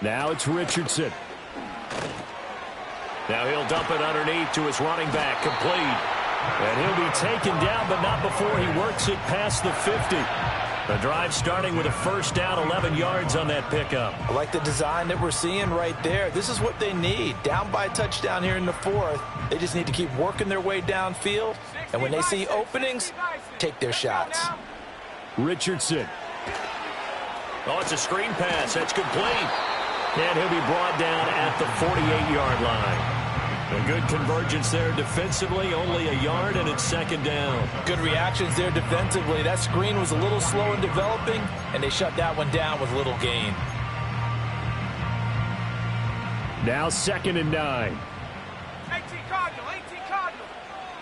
Now it's Richardson. Now he'll dump it underneath to his running back, complete. And he'll be taken down, but not before he works it past the 50. The drive starting with a 1st down, 11 yards on that pickup. I like the design that we're seeing right there. This is what they need. Down by a touchdown here in the 4th. They just need to keep working their way downfield. And when they see openings, take their shots. Richardson. Oh, it's a screen pass. That's complete. And he'll be brought down at the 48-yard line. A good convergence there defensively, only a yard, and it's 2nd down. Good reactions there defensively. That screen was a little slow in developing, and they shut that one down with little gain. Now 2nd and 9. 18 Cardinal.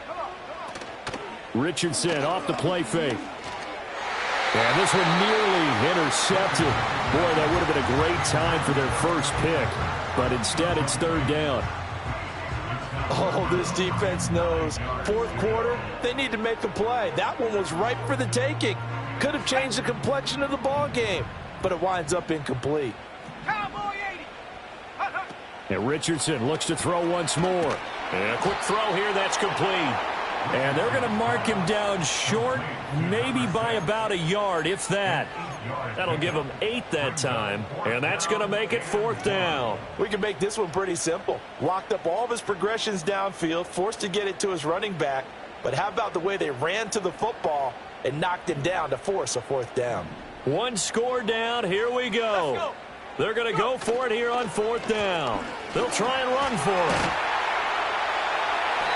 Come on. Richardson off the play fake. And this one nearly intercepted. Boy, that would have been a great time for their first pick. But instead, it's 3rd down. Oh, this defense knows. 4th quarter, they need to make a play. That one was ripe for the taking. Could have changed the complexion of the ball game, but it winds up incomplete. Cowboy 80. And Richardson looks to throw once more. And a quick throw here, that's complete. And they're going to mark him down short, maybe by about a yard, if that. That'll give him 8 that time, and that's going to make it 4th down. We can make this one pretty simple. Locked up all of his progressions downfield, forced to get it to his running back. But how about the way they ran to the football and knocked him down to force a 4th down? One score down, here we go. They're going to go for it here on 4th down. They'll try and run for it.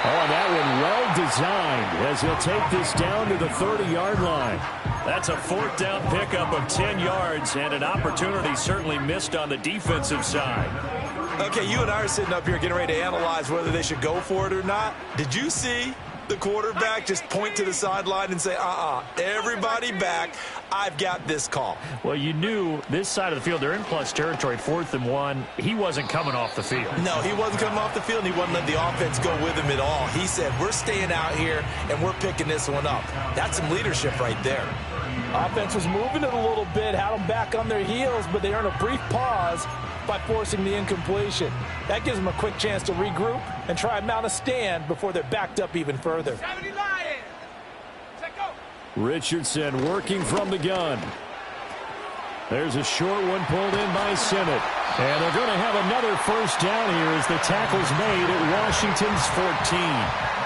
Oh, and that one well designed as he'll take this down to the 30-yard line. That's a 4th down pickup of 10 yards and an opportunity certainly missed on the defensive side. Okay, you and I are sitting up here getting ready to analyze whether they should go for it or not. Did you see the quarterback just point to the sideline and say, everybody back, I've got this call? Well, you knew this side of the field, they're in plus territory, 4th and 1. He wasn't coming off the field. No, he wasn't coming off the field, and he wasn't letting the offense go with him at all. He said, we're staying out here, and we're picking this one up. That's some leadership right there. Offense was moving it a little bit, had them back on their heels, but they earned a brief pause by forcing the incompletion. That gives them a quick chance to regroup and try and mount a stand before they're backed up even further. 70 Lions. Set go. Richardson working from the gun. There's a short one pulled in by Simmett. And they're going to have another 1st down here as the tackle's made at Washington's 14.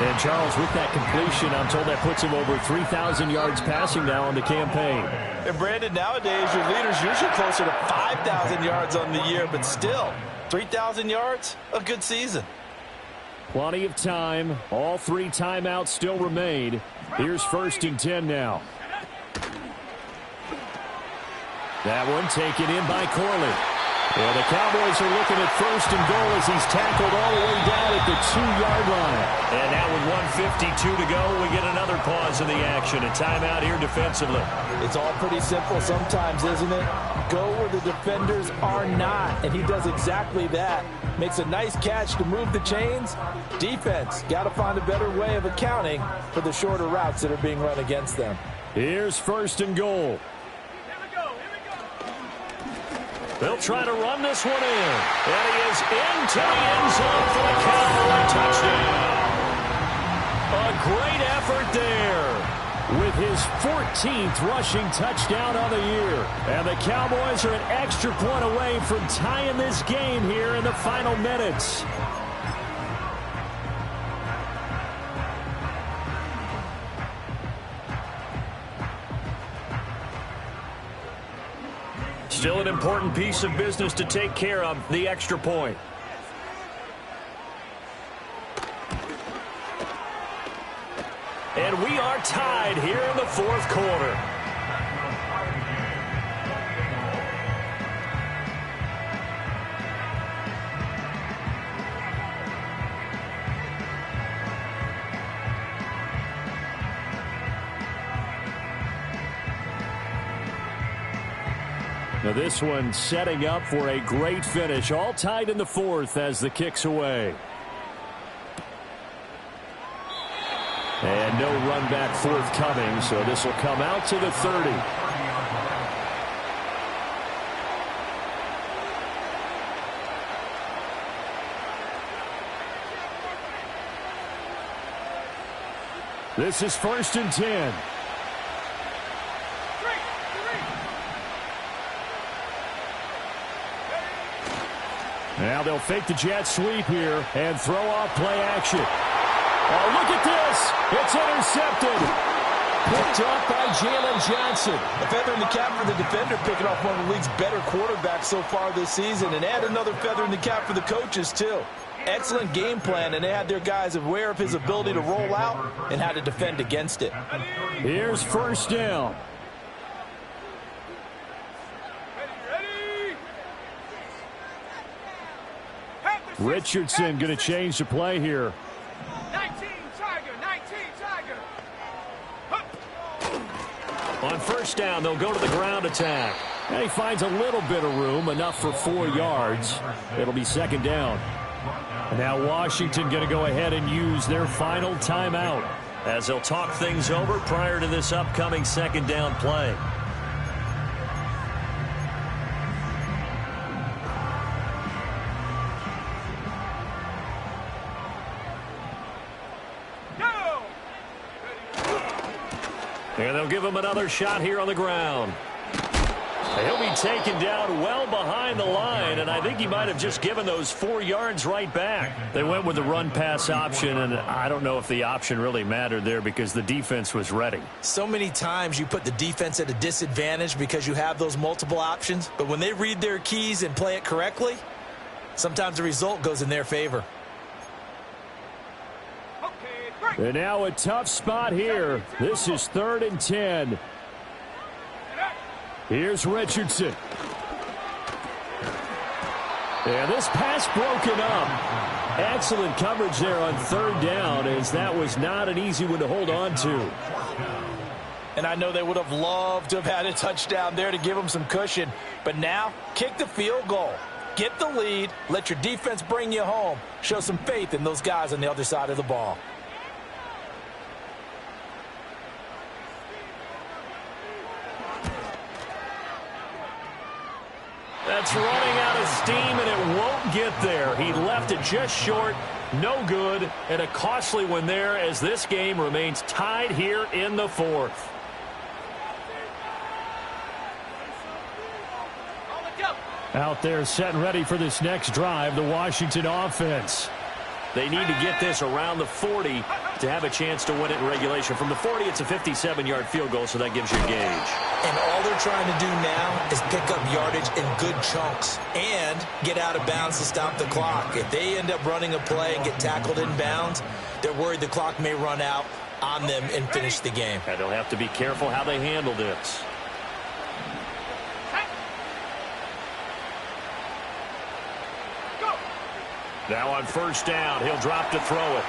And Charles, with that completion, I'm told that puts him over 3,000 yards passing now on the campaign. And Brandon, nowadays your leader's usually closer to 5,000 yards on the year, but still, 3,000 yards, a good season. Plenty of time. All 3 timeouts still remain. Here's 1st and 10 now. That one taken in by Corley. Well, the Cowboys are looking at 1st and goal as he's tackled all the way down at the 2-yard line. And now with 1:52 to go, we get another pause in the action. A timeout here defensively. It's all pretty simple sometimes, isn't it? Go where the defenders are not, and he does exactly that. Makes a nice catch to move the chains. Defense, got to find a better way of accounting for the shorter routes that are being run against them. Here's 1st and goal. They'll try to run this one in. And he is into the end zone for the Cowboy touchdown. A great effort there with his 14th rushing touchdown of the year. And the Cowboys are an extra point away from tying this game here in the final minutes. Still an important piece of business to take care of, the extra point. And we are tied here in the fourth quarter. Now this one setting up for a great finish. All tied in the fourth as the kick's away. And no run back forthcoming, so this will come out to the 30. This is 1st and 10. Now they'll fake the jet sweep here and throw off play action. Oh, look at this. It's intercepted. Picked up by Jalen Johnson. A feather in the cap for the defender, picking off one of the league's better quarterbacks so far this season. And add another feather in the cap for the coaches, too. Excellent game plan, and they had their guys aware of his ability to roll out and how to defend against it. Here's 1st down. Richardson going to change the play here. 19 Tiger, 19 Tiger. On 1st down, they'll go to the ground attack. And he finds a little bit of room, enough for 4 yards. It'll be 2nd down. And now Washington going to go ahead and use their final timeout as they'll talk things over prior to this upcoming 2nd down play. And they'll give him another shot here on the ground. He'll be taken down well behind the line, and I think he might have just given those 4 yards right back. They went with the run-pass option, and I don't know if the option really mattered there because the defense was ready. So many times you put the defense at a disadvantage because you have those multiple options, but when they read their keys and play it correctly, sometimes the result goes in their favor. And now a tough spot here. This is 3rd and 10. Here's Richardson. And this pass broken up. Excellent coverage there on 3rd down, as that was not an easy one to hold on to. And I know they would have loved to have had a touchdown there to give them some cushion. But now, kick the field goal. Get the lead. Let your defense bring you home. Show some faith in those guys on the other side of the ball. That's running out of steam, and it won't get there. He left it just short, no good, and a costly one there as this game remains tied here in the 4th. Out there set and ready for this next drive, the Washington offense. They need to get this around the 40 to have a chance to win it in regulation. From the 40, it's a 57-yard field goal, so that gives you a gauge. And all they're trying to do now is pick up yardage in good chunks and get out of bounds to stop the clock. If they end up running a play and get tackled in bounds, they're worried the clock may run out on them and finish the game. And they'll have to be careful how they handle this. Now on 1st down, he'll drop to throw it.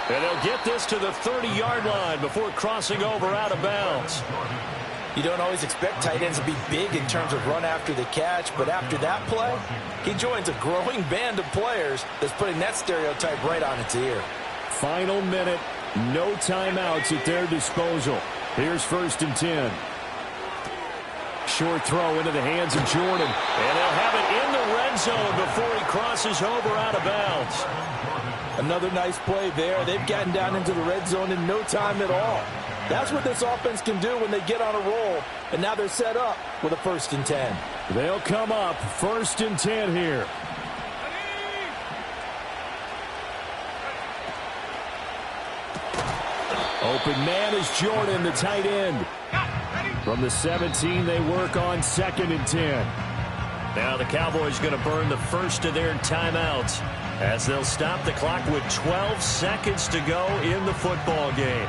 And he'll get this to the 30-yard line before crossing over out of bounds. You don't always expect tight ends to be big in terms of run after the catch, but after that play, he joins a growing band of players that's putting that stereotype right on its ear. Final minute, no timeouts at their disposal. Here's 1st and 10. Short throw into the hands of Jordan. And they'll have it in the red zone before he crosses over out of bounds. Another nice play there. They've gotten down into the red zone in no time at all. That's what this offense can do when they get on a roll. And now they're set up with a 1st and 10. They'll come up 1st and 10 here. Open man is Jordan, the tight end. From the 17, they work on 2nd and 10. Now the Cowboys going to burn the first of their timeouts as they'll stop the clock with 12 seconds to go in the football game.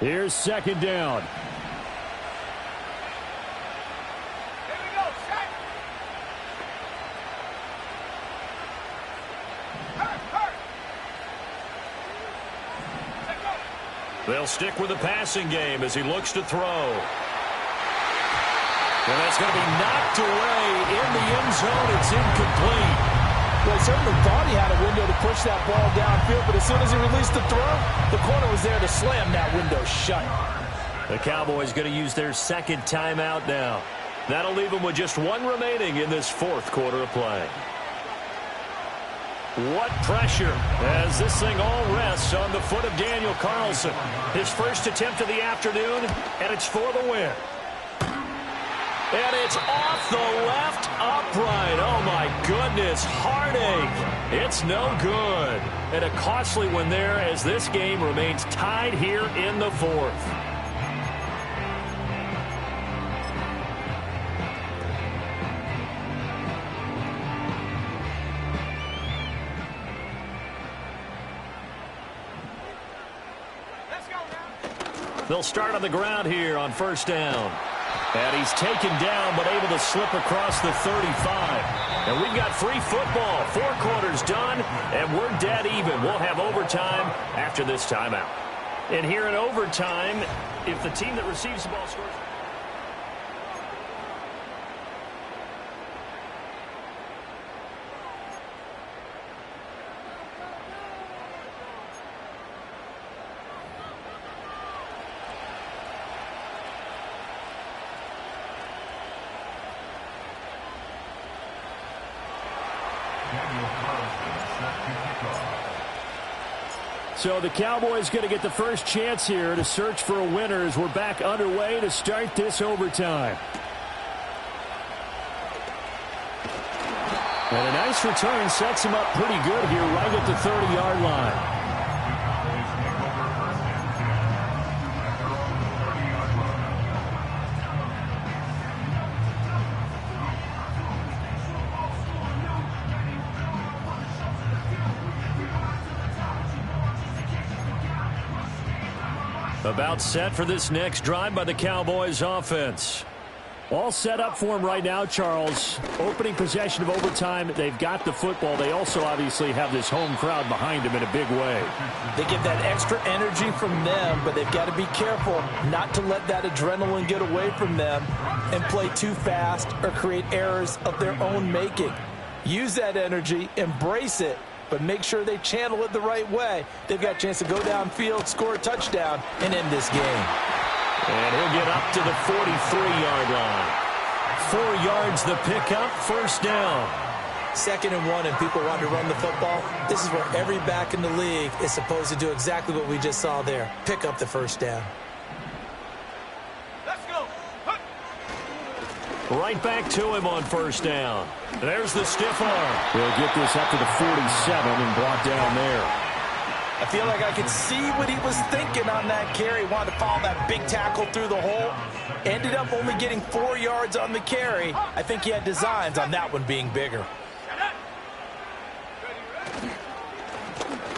Here's 2nd down. Here we go, set. Hurry. Let go. They'll stick with the passing game as he looks to throw. And that's going to be knocked away in the end zone. It's incomplete. Well, he certainly thought he had a window to push that ball downfield, but as soon as he released the throw, the corner was there to slam that window shut. The Cowboys going to use their 2nd timeout now. That'll leave them with just 1 remaining in this 4th quarter of play. What pressure as this thing all rests on the foot of Daniel Carlson. His first attempt of the afternoon, and it's for the win. And it's off the left upright. Oh, my goodness. Heartache. It's no good. And a costly one there as this game remains tied here in the 4th. Let's go now. They'll start on the ground here on 1st down. And he's taken down, but able to slip across the 35. And we've got free football. 4 quarters done, and we're dead even. We'll have overtime after this timeout. And here in overtime, if the team that receives the ball scores... So the Cowboys going to get the first chance here to search for a winner as we're back underway to start this overtime. And a nice return sets him up pretty good here right at the 30-yard line. About set for this next drive by the Cowboys offense. All set up for him right now, Charles. Opening possession of overtime. They've got the football. They also obviously have this home crowd behind them in a big way. They get that extra energy from them, but they've got to be careful not to let that adrenaline get away from them and play too fast or create errors of their own making. Use that energy, embrace it, but make sure they channel it the right way. They've got a chance to go downfield, score a touchdown, and end this game. And he'll get up to the 43-yard line. 4 yards the pickup, 1st down. 2nd and 1, and people want to run the football. This is where every back in the league is supposed to do exactly what we just saw there. Pick up the 1st down. Let's go. Right back to him on 1st down. There's the stiff arm. He'll get this up to the 47 and brought down there. I feel like I could see what he was thinking on that carry. Wanted to follow that big tackle through the hole. Ended up only getting 4 yards on the carry. I think he had designs on that one being bigger.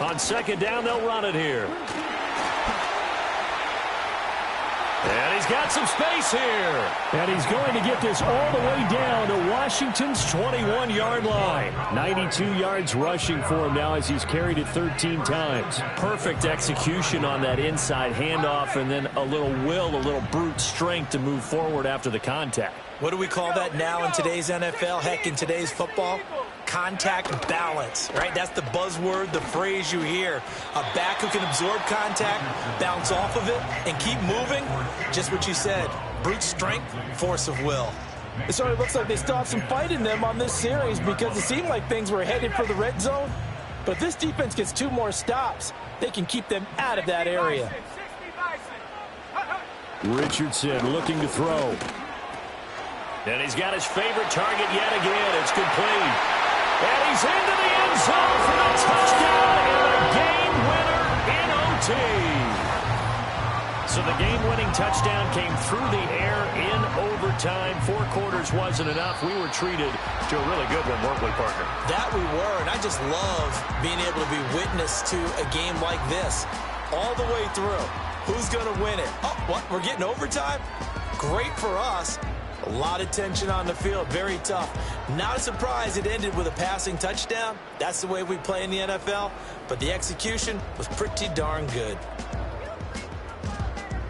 On 2nd down, they'll run it here. And he's got some space here. And he's going to get this all the way down to Washington's 21-yard line. 92 yards rushing for him now as he's carried it 13 times. Perfect execution on that inside handoff, and then a little will, a little brute strength to move forward after the contact. What do we call that now in today's NFL? Heck, in today's football? Contact balance, right? That's the buzzword, the phrase you hear. A back who can absorb contact, bounce off of it, and keep moving. Just what you said. Brute strength, force of will. It sort of looks like they stopped some fight in them on this series because it seemed like things were headed for the red zone. But if this defense gets 2 more stops, they can keep them out of that area. Richardson looking to throw. And he's got his favorite target yet again. It's complete. And he's into the end zone for the touchdown and a game winner in OT. So the game-winning touchdown came through the air in overtime. 4 quarters wasn't enough. We were treated to a really good one, weren't we, partner? That we were, and I just love being able to be witness to a game like this all the way through. Who's going to win it? Oh, what? We're getting overtime? Great for us. A lot of tension on the field. Very tough. Not a surprise it ended with a passing touchdown. That's the way we play in the NFL. But the execution was pretty darn good.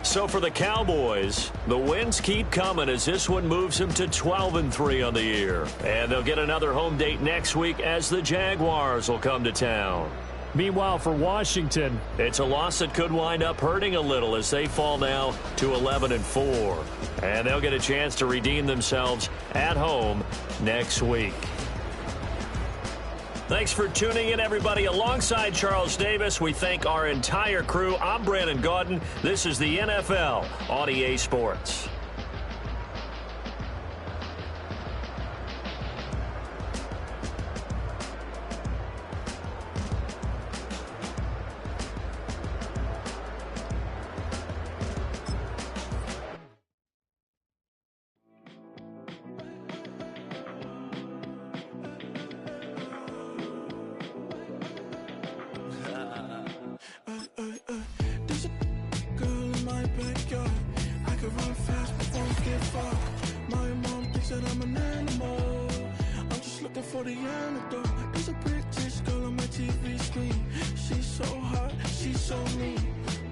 So for the Cowboys, the wins keep coming as this one moves them to 12-3 on the year. And they'll get another home date next week as the Jaguars will come to town. Meanwhile, for Washington, it's a loss that could wind up hurting a little as they fall now to 11-4. And they'll get a chance to redeem themselves at home next week. Thanks for tuning in, everybody. Alongside Charles Davis, we thank our entire crew. I'm Brandon Gaudin. This is the NFL on EA Sports. There's a girl in my backyard. I can run fast but won't get far. My mom thinks that I'm an animal. I'm just looking for the antidote. There's a British girl on my TV screen. She's so hot, she's so mean.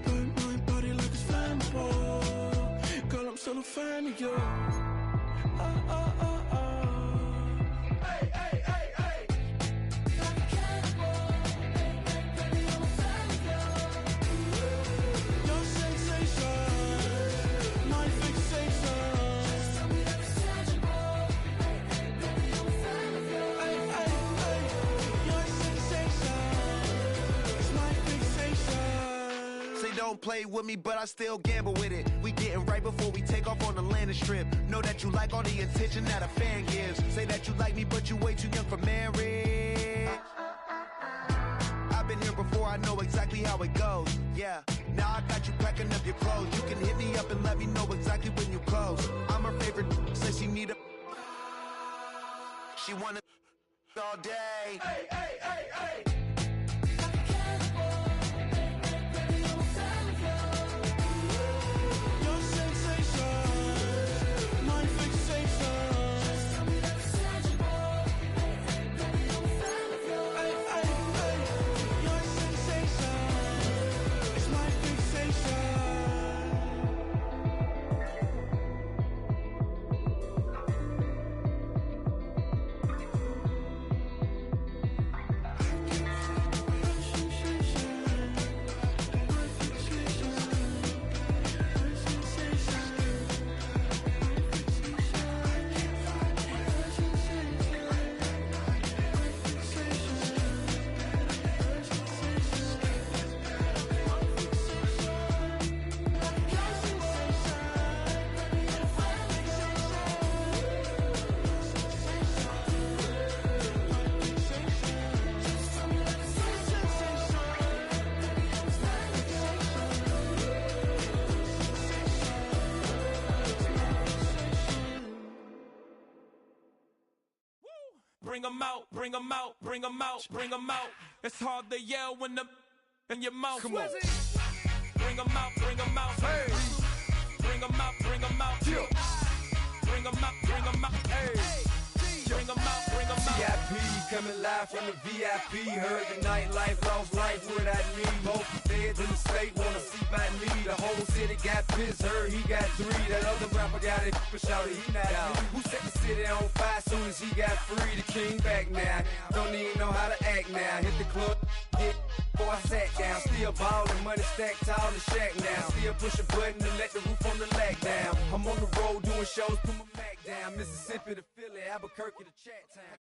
Burn my body like it's flammable. Girl, I'm still a fan of you. Hey, hey, hey, hey. Like a cannibal. Baby, I'm a fan of you. Your sensation, my fixation. Just tell me that it's tangible. Baby, I'm a fan of you. Hey, hey, hey. Your sensation is my fixation. Say don't play with me, but I still gamble with it. We getting right before we take off on the landing strip. Know that you like all the attention that a fan gives. Say that you like me, but you way too young for marriage. I've been here before, I know exactly how it goes. Yeah, now I got you packing up your clothes. You can hit me up and let me know exactly when you close. I'm her favorite, says she need a. She wanna all day. Hey, hey, hey, hey. Your sensation, my fixation. Just tell me that it's tangible. Baby, I'm a fan of you. Hey, hey, hey. Your sensation is my fixation. Bring 'em out, bring 'em out, bring 'em out, bring 'em out. It's hard to yell when the in your mouth. Come on. Bring 'em out, bring 'em out. Hey. Bring live from the VIP. Heard the nightlife, lost life without me. Both feds in the state wanna see by me. The whole city got pissed, heard he got 3. That other rapper got it, but shouted he not out. Who set the city on fire soon as he got free? The king back now, don't even know how to act now. Hit the club, hit before I sat down. Still ballin', money stacked tall in the shack now. Still push a button to let the roof on the lag down. I'm on the road doing shows, put my Mac down. Mississippi to Philly, Albuquerque to Chat Town.